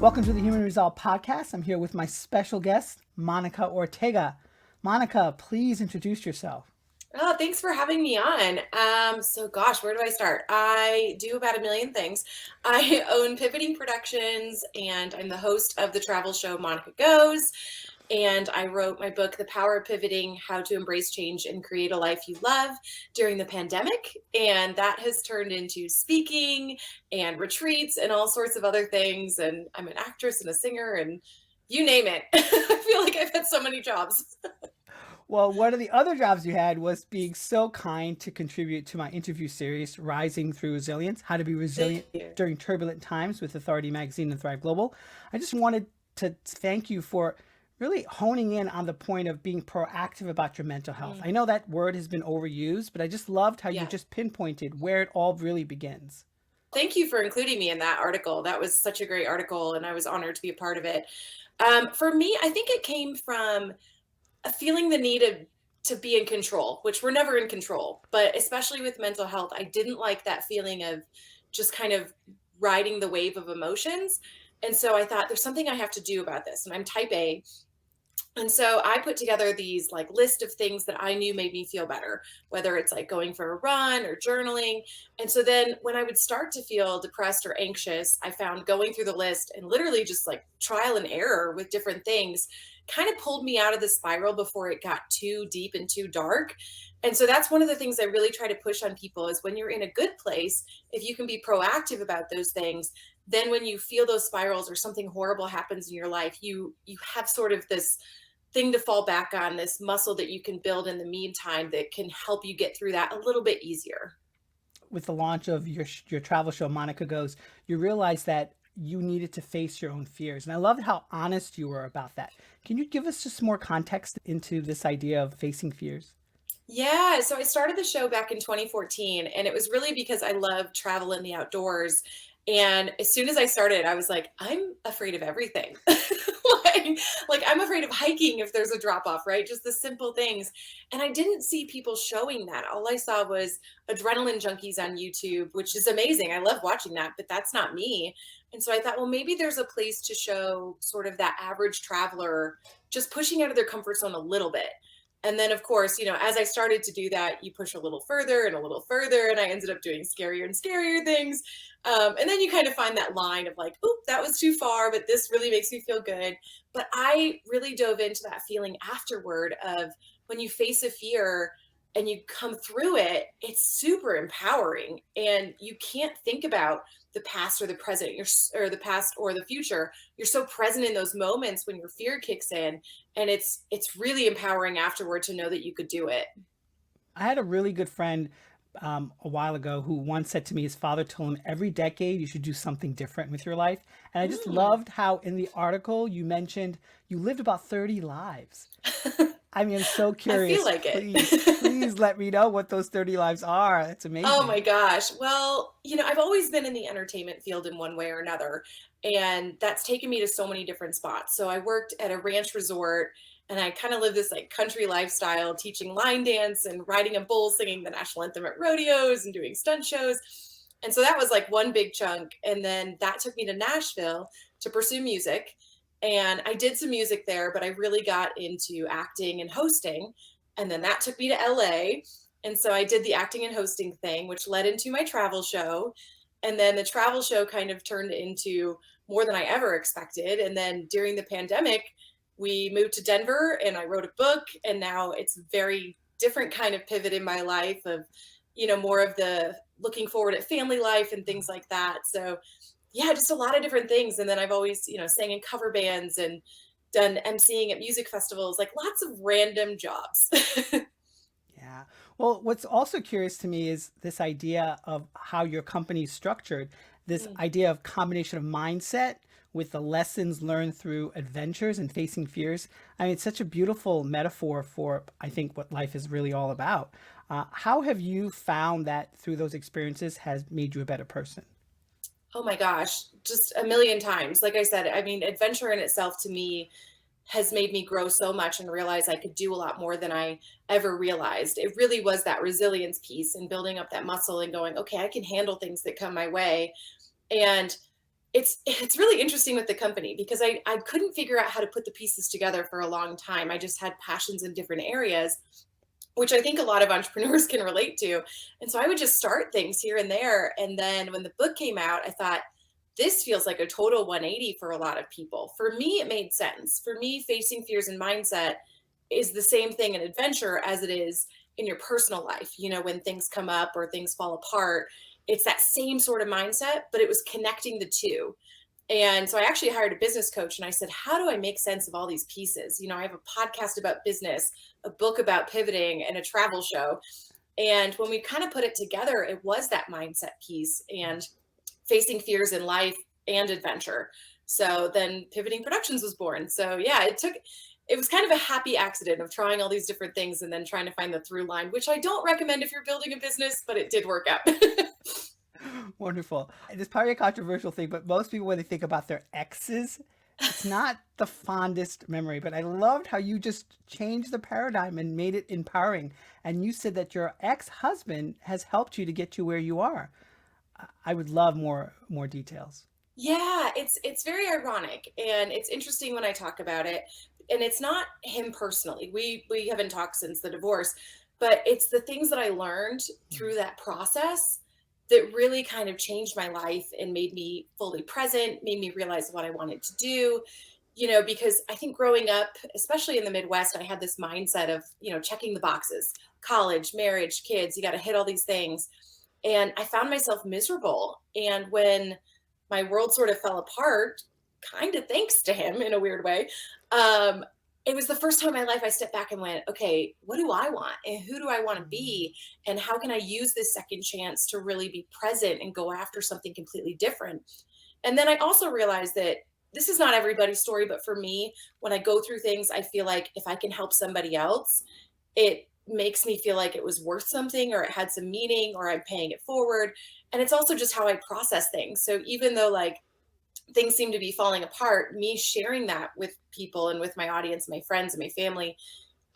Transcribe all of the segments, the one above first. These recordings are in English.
Welcome to the Human Resolve Podcast. I'm here with my special guest, Monica Ortega. Monica, please introduce yourself. Oh, thanks for having me on. Gosh, where do I start? I do about a million things. I own Pivoting Productions, and I'm the host of the travel show Monica Goes. And I wrote my book, The Power of Pivoting: How to Embrace Change and Create a Life You Love during the pandemic. And that has turned into speaking and retreats and all sorts of other things. And I'm an actress and a singer and you name it. I feel like I've had so many jobs. Well, one of the other jobs you had was being so kind to contribute to my interview series, Rising Through Resilience: How to Be Thank Resilient you. During Turbulent Times with Authority Magazine and Thrive Global. I just wanted to thank you for really honing in on the point of being proactive about your mental health. Mm, I know that word has been overused, but I just loved how you yeah. just pinpointed where it all really begins. Thank you for including me in that article. That was such a great article, and I was honored to be a part of it. For me, I think it came from feeling the need to be in control, which we're never in control, but especially with mental health, I didn't like that feeling of just kind of riding the wave of emotions. And so I thought there's something I have to do about this. And I'm type A, and so I put together these like list of things that I knew made me feel better, whether it's like going for a run or journaling. And so then when I would start to feel depressed or anxious, I found going through the list and literally just like trial and error with different things kind of pulled me out of the spiral before it got too deep and too dark. And so that's one of the things I really try to push on people is when you're in a good place, if you can be proactive about those things, then when you feel those spirals or something horrible happens in your life, you have sort of this thing to fall back on, this muscle that you can build in the meantime that can help you get through that a little bit easier. With the launch of your travel show, Monica Goes, you realized that you needed to face your own fears. And I loved how honest you were about that. Can you give us just more context into this idea of facing fears? Yeah, so I started the show back in 2014, and it was really because I love travel and the outdoors. And as soon as I started, I was like, I'm afraid of everything. like I'm afraid of hiking if there's a drop off, right? Just the simple things. And I didn't see people showing that. All I saw was adrenaline junkies on YouTube, which is amazing. I love watching that, but that's not me. And so I thought, well, maybe there's a place to show sort of that average traveler just pushing out of their comfort zone a little bit. And then, of course, as I started to do that, you push a little further and a little further, and I ended up doing scarier and scarier things. And then you kind of find that line of like, oop, that was too far, but this really makes me feel good. But I really dove into that feeling afterward of when you face a fear and you come through it, it's super empowering. And you can't think about the past or the present, or the past or the future. You're so present in those moments when your fear kicks in, and it's really empowering afterward to know that you could do it. I had a really good friend a while ago who once said to me his father told him every decade you should do something different with your life. And I just Mm. loved how in the article you mentioned you lived about 30 lives. I mean, I'm so I feel curious. like Please it. let me know what those 30 lives are. That's Oh my amazing. gosh. Well, I've always been in the entertainment field in one way or another, and that's taken me to so many different spots. So I worked at a ranch resort, and I kind of lived this like country lifestyle, teaching line dance and riding a bull, singing the national anthem at rodeos and doing stunt shows. And so that was like one big chunk. And then that took me to Nashville to pursue music. And I did some music there, but I really got into acting and hosting. And then that took me to LA. And so I did the acting and hosting thing, which led into my travel show. And then the travel show kind of turned into more than I ever expected. And then during the pandemic, we moved to Denver and I wrote a book. And now it's a very different kind of pivot in my life of, more of the looking forward at family life and things like that. So, yeah, just a lot of different things. And then I've always, sang in cover bands and done emceeing at music festivals, like lots of random jobs. Yeah. Well, what's also curious to me is this idea of how your company is structured, this Mm. idea of combination of mindset with the lessons learned through adventures and facing fears. I mean, it's such a beautiful metaphor for, I think, what life is really all about. How have you found that through those experiences has made you a better person? Oh my gosh, just a million times. Like I said, I mean, adventure in itself to me has made me grow so much and realize I could do a lot more than I ever realized. It really was that resilience piece and building up that muscle and going, okay, I can handle things that come my way. And It's really interesting with the company because I couldn't figure out how to put the pieces together for a long time. I just had passions in different areas, which I think a lot of entrepreneurs can relate to. And so I would just start things here and there. And then when the book came out, I thought, this feels like a total 180 for a lot of people. For me, it made sense. For me, facing fears and mindset is the same thing in adventure as it is in your personal life. You know, when things come up or things fall apart, it's that same sort of mindset, but it was connecting the two. And so I actually hired a business coach and I said, how do I make sense of all these pieces? You know, I have a podcast about business, a book about pivoting, and a travel show. And when we kind of put it together, it was that mindset piece and facing fears in life and adventure. So then Pivoting Productions was born. So yeah, it was kind of a happy accident of trying all these different things and then trying to find the through line, which I don't recommend if you're building a business, but it did work out. Wonderful. It's probably a controversial thing, but most people, when they think about their exes, it's not the fondest memory. But I loved how you just changed the paradigm and made it empowering. And you said that your ex-husband has helped you to get you where you are. I would love more details. Yeah, it's very ironic and it's interesting when I talk about it. And it's not him personally. We haven't talked since the divorce, but it's the things that I learned through that process that really kind of changed my life and made me fully present, made me realize what I wanted to do. You know, because I think growing up, especially in the Midwest, I had this mindset of, you know, checking the boxes, college, marriage, kids, you got to hit all these things. And I found myself miserable. And when my world sort of fell apart, kind of thanks to him in a weird way. Um, it was the first time in my life I stepped back and went, okay, what do I want? And who do I want to be? And how can I use this second chance to really be present and go after something completely different? And then I also realized that this is not everybody's story, but for me, when I go through things, I feel like if I can help somebody else, it makes me feel like it was worth something or it had some meaning or I'm paying it forward. And it's also just how I process things. So even though like things seem to be falling apart, me sharing that with people and with my audience, my friends and my family,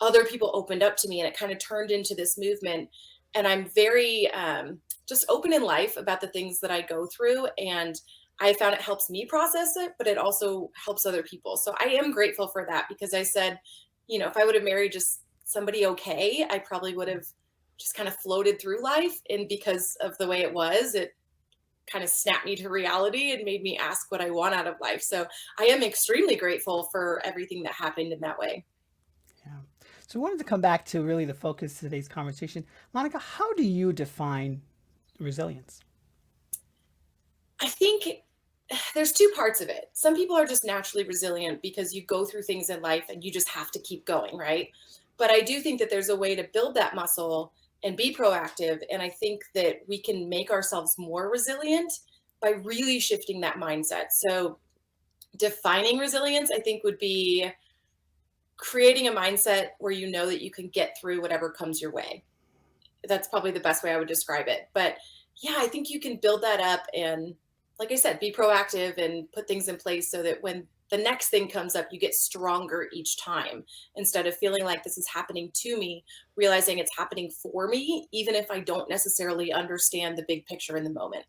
other people opened up to me and it kind of turned into this movement. And I'm very just open in life about the things that I go through. And I found it helps me process it, but it also helps other people. So I am grateful for that because I said, you know, if I would have married just somebody okay, I probably would have just kind of floated through life. And because of the way it was, it kind of snapped me to reality and made me ask what I want out of life. So I am extremely grateful for everything that happened in that way. Yeah. So I wanted to come back to really the focus of today's conversation. Monica, how do you define resilience? I think there's two parts of it. Some people are just naturally resilient because you go through things in life and you just have to keep going, right? But I do think that there's a way to build that muscle and be proactive. And I think that we can make ourselves more resilient by really shifting that mindset. So defining resilience, I think, would be creating a mindset where you know that you can get through whatever comes your way. That's probably the best way I would describe it. But yeah, I think you can build that up and, like I said, be proactive and put things in place so that when the next thing comes up, you get stronger each time instead of feeling like this is happening to me, realizing it's happening for me, even if I don't necessarily understand the big picture in the moment.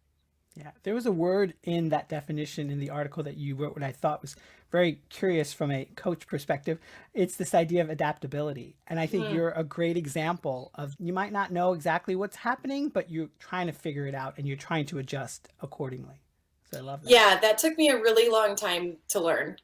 Yeah, there was a word in that definition in the article that you wrote, what I thought was very curious from a coach perspective. It's this idea of adaptability. And I think Mm. you're a great example of you might not know exactly what's happening, but you're trying to figure it out and you're trying to adjust accordingly. So I love that. Yeah, that took me a really long time to learn.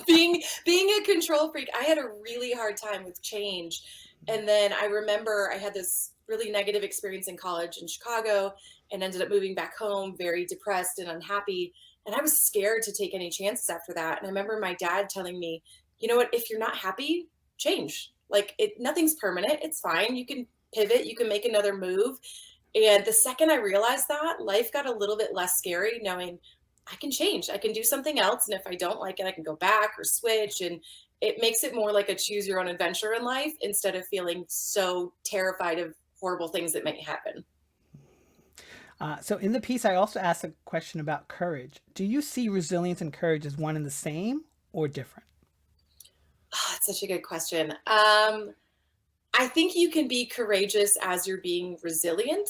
Being a control freak, I had a really hard time with change. And then I remember I had this really negative experience in college in Chicago and ended up moving back home very depressed and unhappy. And I was scared to take any chances after that. And I remember my dad telling me, you know what, if you're not happy, change. Like nothing's permanent. It's fine. You can pivot, you can make another move. And the second I realized that, life got a little bit less scary, knowing I can change. I can do something else. And if I don't like it, I can go back or switch. And it makes it more like a choose your own adventure in life instead of feeling so terrified of horrible things that may happen. So in the piece, I also asked a question about courage. Do you see resilience and courage as one and the same or different? Oh, that's such a good question. I think you can be courageous as you're being resilient,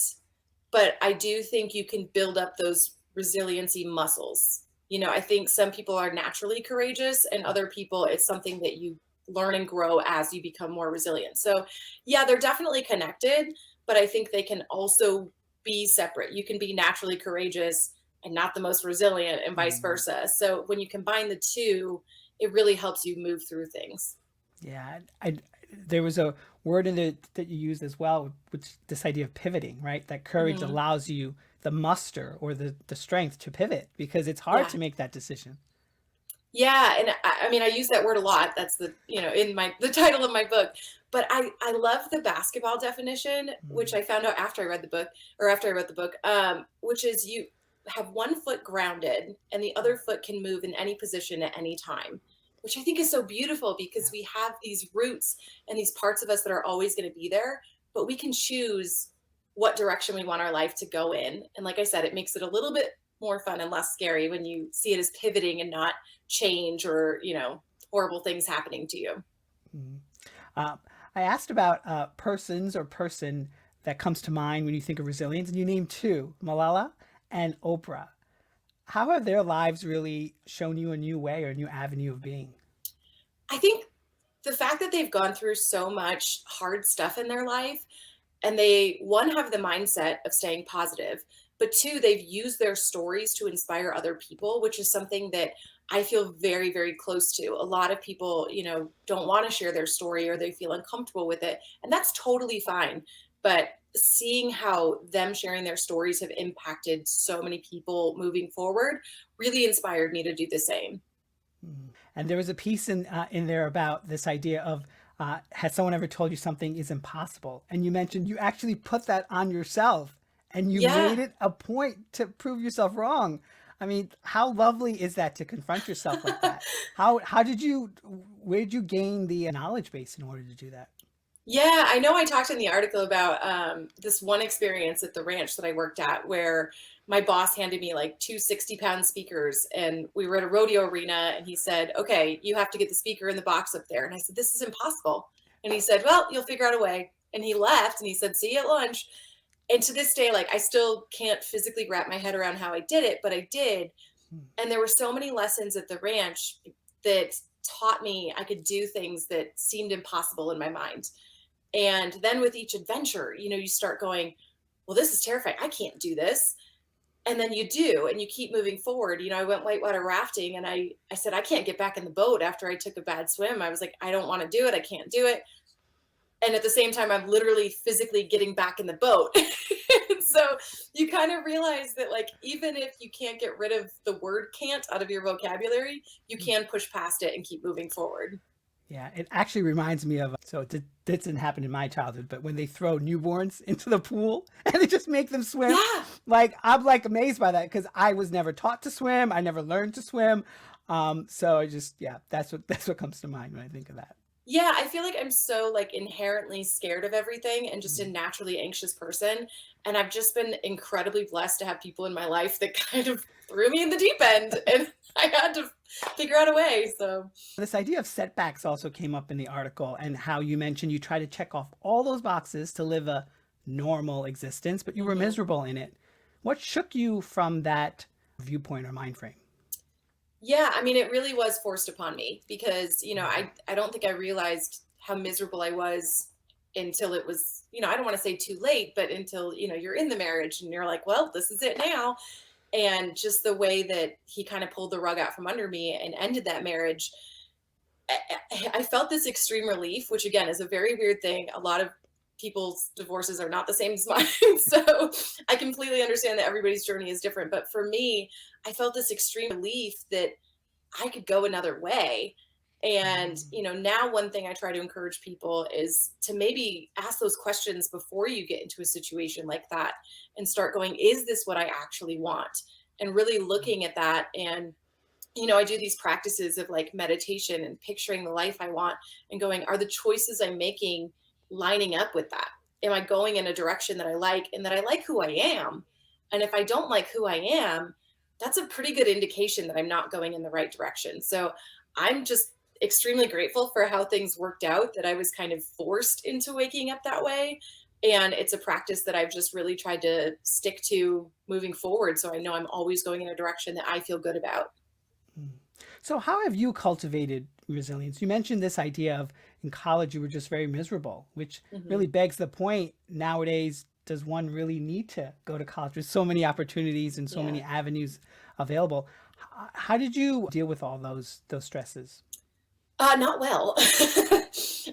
but I do think you can build up those resiliency muscles. I think some people are naturally courageous, and other people, it's something that you learn and grow as you become more resilient. So, yeah, they're definitely connected, but I think they can also be separate. You can be naturally courageous and not the most resilient, and vice Mm. versa. So, when you combine the two, it really helps you move through things. Yeah, there was a word in it that you used as well, which this idea of pivoting, right? That courage Mhm. allows you the muster or the strength to pivot because it's hard Yeah. to make that decision. Yeah, and I mean, I use that word a lot. That's in the title of my book. But I love the basketball definition, which Mm. I found out after I read the book, or after I wrote the book, which is you have one foot grounded and the other foot can move in any position at any time, which I think is so beautiful because Yeah. we have these roots and these parts of us that are always going to be there, but we can choose what direction we want our life to go in. And like I said, it makes it a little bit more fun and less scary when you see it as pivoting and not change or, horrible things happening to you. Mhm. Uh, I asked about persons or person that comes to mind when you think of resilience, and you named two, Malala and Oprah. How have their lives really shown you a new way or a new avenue of being? I think the fact that they've gone through so much hard stuff in their life, and they, one, have the mindset of staying positive, but two, they've used their stories to inspire other people, which is something that I feel very, very close to. A lot of people, don't want to share their story or they feel uncomfortable with it, and that's totally fine. But seeing how them sharing their stories have impacted so many people moving forward really inspired me to do the same. Mm. And there was a piece in there about this idea of has someone ever told you something is impossible? And you mentioned you actually put that on yourself, and you made Yeah. it a point to prove yourself wrong. I mean, how lovely is that to confront yourself like that? How did you where did you gain the knowledge base in order to do that? Yeah, I know I talked in the article about this one experience at the ranch that I worked at where my boss handed me like two 60-pound speakers, and we were at a rodeo arena, and he said, "Okay, you have to get the speaker in the box up there." And I said, "This is impossible." And he said, "Well, you'll figure out a way." And he left and he said, "See you at lunch." And to this day, like, I still can't physically wrap my head around how I did it, but I did. Hmm. And there were so many lessons at the ranch that taught me I could do things that seemed impossible in my mind. And then with each adventure, you start going, well, this is terrifying. I can't do this. And then you do, and you keep moving forward. I went whitewater rafting, and I said, I can't get back in the boat after I took a bad swim. I was like, I don't want to do it. I can't do it. And at the same time, I'm literally physically getting back in the boat. So you kind of realize that, like, even if you can't get rid of the word can't out of your vocabulary, you can push past it and keep moving forward. Yeah, it actually reminds me of this didn't happen in my childhood, but when they throw newborns into the pool and they just make them swim, Yeah. like I'm like amazed by that because I was never taught to swim. I never learned to swim. So I just yeah, that's what comes to mind when I think of that. Yeah, I feel like I'm so, like, inherently scared of everything and just a Mm. naturally anxious person, and I've just been incredibly blessed to have people in my life that kind of threw me in the deep end, and I had to figure out a way, so This idea of setbacks also came up in the article, and how you mentioned you try to check off all those boxes to live a normal existence, but you were mhm. miserable in it. What shook you from that viewpoint or mind frame? Yeah, I mean, it really was forced upon me because, Mm. I don't think I realized how miserable I was until it was, I don't wanna say too late, but until, you're in the marriage and you're like, "Well, this is it now." And just the way that he kinda pulled the rug out from under me and ended that marriage, I felt this extreme relief, which again is a very weird thing. A lot of people's divorces are not the same as mine. So I completely understand that everybody's journey is different. But for me, I felt this extreme relief that I could go another way. And, Mm. now one thing I try to encourage people is to maybe ask those questions before you get into a situation like that and start going, is this what I actually want? And really looking at that. And I do these practices of like meditation and picturing the life I want and going, are the choices I'm making lining up with that? Am I going in a direction that I like and that I like who I am? And if I don't like who I am, that's a pretty good indication that I'm not going in the right direction. So I'm just extremely grateful for how things worked out, that I was kind of forced into waking up that way. And it's a practice that I've just really tried to stick to moving forward. So I know I'm always going in a direction that I feel good about. Mm. So, how have you cultivated resilience? You mentioned this idea of in college you were just very miserable, which really Mhm. begs the point nowadays, does one really need to go to college? There's so many opportunities and so Yeah. many avenues available. How did you deal with all those stresses? Not well.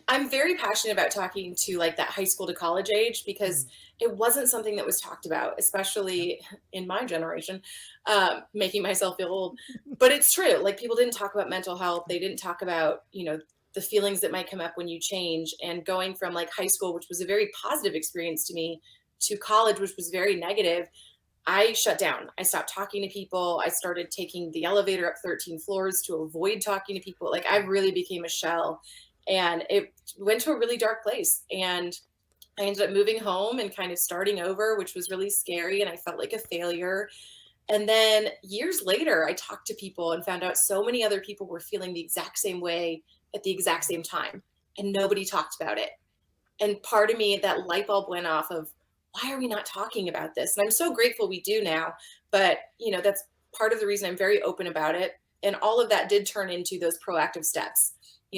I'm very passionate about talking to like that high school to college age because Mm, it wasn't something that was talked about, yeah. especially in my generation, making myself feel old. But it's true. Like people didn't talk about mental health. They didn't talk about, the feelings that might come up when you change and going from like high school, which was a very positive experience to me, to college, which was very negative. I shut down. I stopped talking to people. I started taking the elevator up 13 floors to avoid talking to people. Like I really became a shell and it went to a really dark place. And I ended up moving home and kind of starting over, which was really scary. And I felt like a failure. And then years later, I talked to people and found out so many other people were feeling the exact same way at the exact same time. And nobody talked about it. And part of me, that light bulb went off of, why are we not talking about this? And I'm so grateful we do now. But, that's part of the reason I'm very open about it. And all of that did turn into those proactive steps.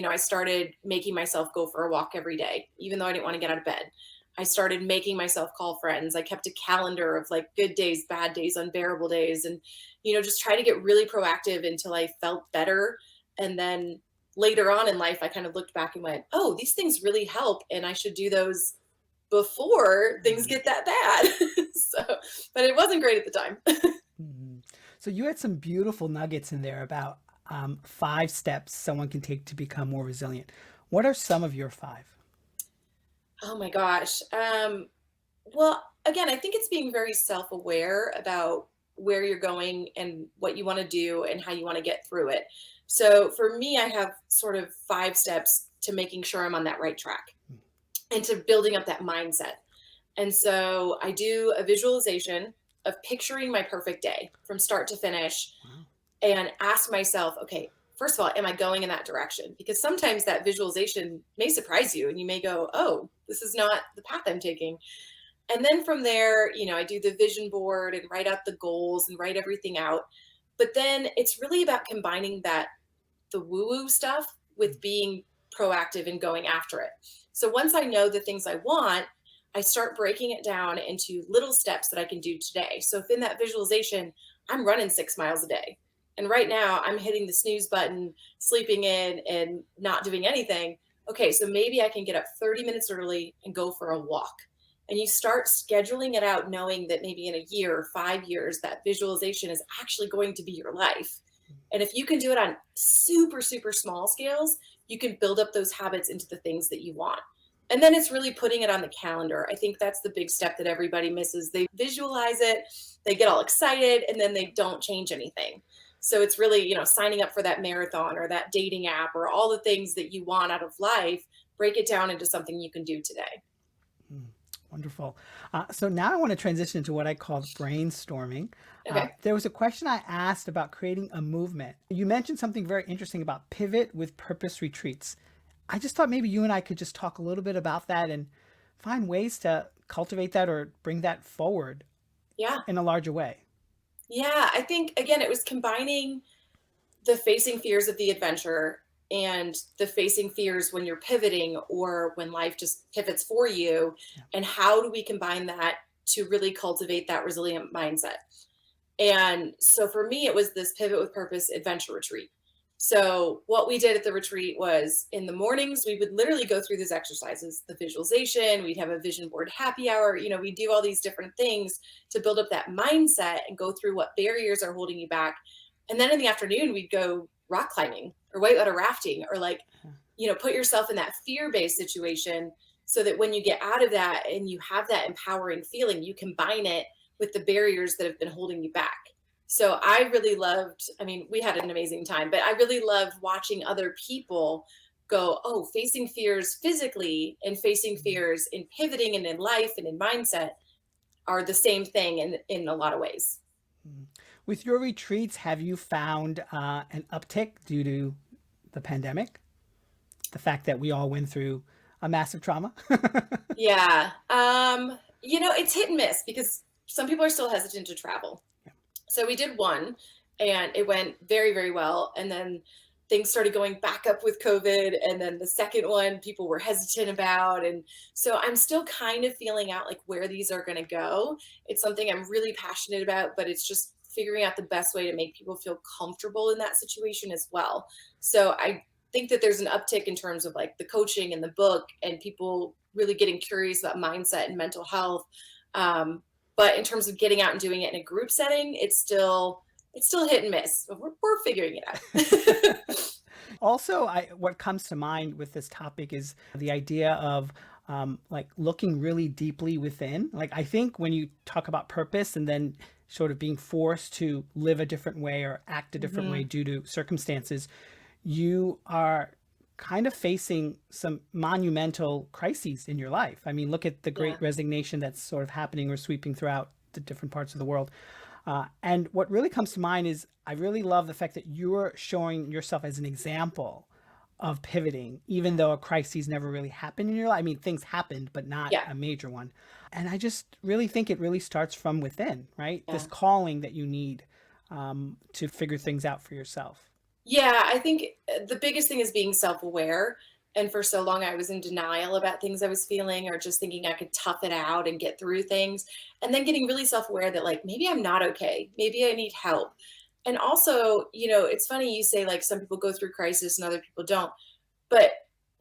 I started making myself go for a walk every day, even though I didn't want to get out of bed. I started making myself call friends. I kept a calendar of like good days, bad days, unbearable days, and, just try to get really proactive until I felt better. And then later on in life, I kind of looked back and went, oh, these things really help. And I should do those before things Mm, get that bad. But it wasn't great at the time. mhm. So, you had some beautiful nuggets in there about 5 steps someone can take to become more resilient. What are some of your five? Oh my gosh. Well, again, I think it's being very self aware about where you're going and what you want to do and how you want to get through it. So for me, I have sort of 5 steps to making sure I'm on that right track Mm, and to building up that mindset. And so I do a visualization of picturing my perfect day from start to finish wow. and ask myself, okay, first of all, am I going in that direction? Because sometimes that visualization may surprise you and you may go, oh, this is not the path I'm taking. And then from there, I do the vision board and write out the goals and write everything out. But then it's really about combining the woo woo stuff Mm, with being proactive and going after it. So once I know the things I want, I start breaking it down into little steps that I can do today. So if in that visualization, I'm running 6 miles a day, and right now I'm hitting the snooze button, sleeping in, and not doing anything. Okay, so maybe I can get up 30 minutes early and go for a walk. And you start scheduling it out, knowing that maybe in a year or 5 years, that visualization is actually going to be your life. And if you can do it on super, super small scales, you can build up those habits into the things that you want. And then it's really putting it on the calendar. I think that's the big step that everybody misses. They visualize it, they get all excited, and then they don't change anything. So it's really, signing up for that marathon or that dating app or all the things that you want out of life, break it down into something you can do today. mm, wonderful. So now I want to transition to what I call brainstorming. Okay. There was a question I asked about creating a movement. You mentioned something very interesting about pivot with purpose retreats. I just thought maybe you and I could just talk a little bit about that and find ways to cultivate that or bring that forward Yeah. in a larger way. Yeah. I think, again, it was combining the facing fears of the adventure and the facing fears when you're pivoting or when life just pivots for you. Yeah. And how do we combine that to really cultivate that resilient mindset? And so for me, it was this pivot with purpose adventure retreat. So what we did at the retreat was in the mornings, we would literally go through these exercises, the visualization, we'd have a vision board happy hour, we do all these different things to build up that mindset and go through what barriers are holding you back. And then in the afternoon, we'd go rock climbing or whitewater rafting or like, put yourself in that fear-based situation so that when you get out of that and you have that empowering feeling, you combine it with the barriers that have been holding you back. So I really loved, I mean, we had an amazing time, but I really loved watching other people go, oh, facing fears physically and facing Mhm. fears in pivoting and in life and in mindset are the same thing in a lot of ways. Mm. With your retreats, have you found an uptick due to the pandemic? The fact that we all went through a massive trauma? Yeah. It's hit and miss because some people are still hesitant to travel. So we did one and it went very, very well. And then things started going back up with COVID. And then the second one, people were hesitant about. And so I'm still kind of feeling out like where these are going to go. It's something I'm really passionate about, but it's just figuring out the best way to make people feel comfortable in that situation as well. So I think that there's an uptick in terms of like the coaching and the book and people really getting curious about mindset and mental health. Um, but in terms of getting out and doing it in a group setting, it's still hit and miss. But we're figuring it out. Also, what comes to mind with this topic is the idea of like looking really deeply within. Like, I think when you talk about purpose and then sort of being forced to live a different way or act a different way Hmm. due to circumstances, you are kind of facing some monumental crises in your life. I mean, look at the Yeah, great resignation that's sort of happening or sweeping throughout the different parts of the world. And what really comes to mind is I really love the fact that you're showing yourself as an example of pivoting, even though a crisis never really happened in your life. I mean, things happened, but not yeah, a major one. And I just really think it really starts from within, right? This yeah. calling that you need to figure things out for yourself. Yeah, I think the biggest thing is being self-aware. And for so long, I was in denial about things I was feeling or just thinking I could tough it out and get through things. And then getting really self-aware that, like, maybe I'm not okay. Maybe I need help. And also, it's funny you say, like, some people go through crisis and other people don't. But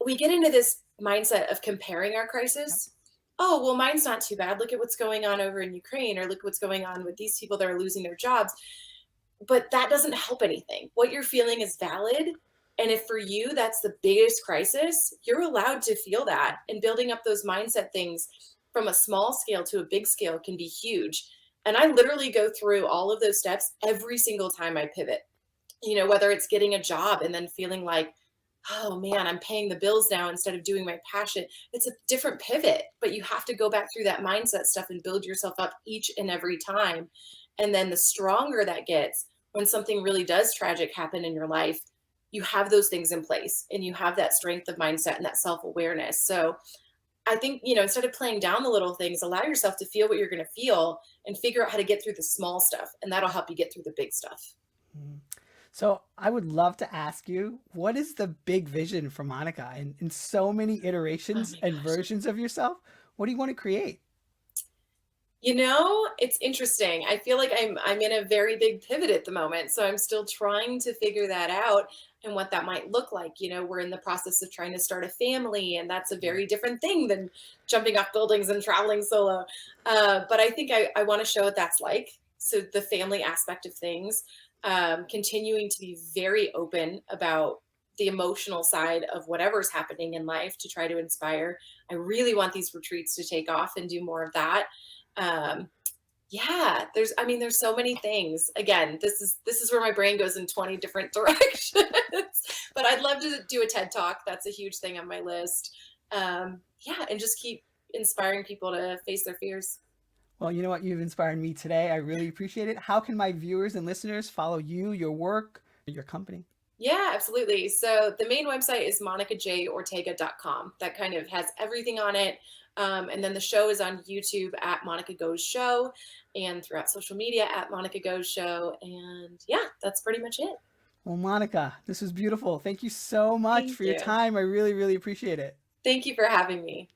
we get into this mindset of comparing our Yep. crisis. Oh, well, mine's not too bad. Look at what's going on over in Ukraine, or look what's going on with these people that are losing their jobs. But that doesn't help anything. What you're feeling is valid. And if for you that's the biggest crisis, you're allowed to feel that. And building up those mindset things from a small scale to a big scale can be huge. And I literally go through all of those steps every single time I pivot. Whether it's getting a job and then feeling like, oh man, I'm paying the bills now instead of doing my passion. It's a different pivot, but you have to go back through that mindset stuff and build yourself up each and every time. And then the stronger that gets, when something really does tragic happen in your life, you have those things in place and you have that strength of mindset and that self awareness. So I think, instead of playing down the little things, allow yourself to feel what you're going to feel and figure out how to get through the small stuff. And that'll help you get through the big stuff. Mhm. So I would love to ask you, what is the big vision for Monica in so many Oh iterations my and gosh. versions of yourself? What do you want to create? It's interesting. I feel like I'm in a very big pivot at the moment, so I'm still trying to figure that out and what that might look like. We're in the process of trying to start a family, and that's a Mm. very different thing than jumping off buildings and traveling solo. But I think I want to show what that's like. So the family aspect of things, continuing to be very open about the emotional side of whatever's happening in life to try to inspire. I really want these retreats to take off and do more of that. um, yeah, there's so many things. Again, this is where my brain goes in 20 different directions. But I'd love to do a TED Talk. That's a huge thing on my list. Yeah, and just keep inspiring people to face their fears. Well, you know what? You've inspired me today. I really appreciate it. How can my viewers and listeners follow you, your work, your company? Yeah, absolutely. So the main website is monicajortega.com. That kind of has everything on it. And then the show is on YouTube at Monica Goes Show and throughout social media at Monica Goes Show. And yeah, that's pretty much it. Well, Monica, this was beautiful. Thank you so much Thank for your you. time. I really, really appreciate it. Thank you for having me.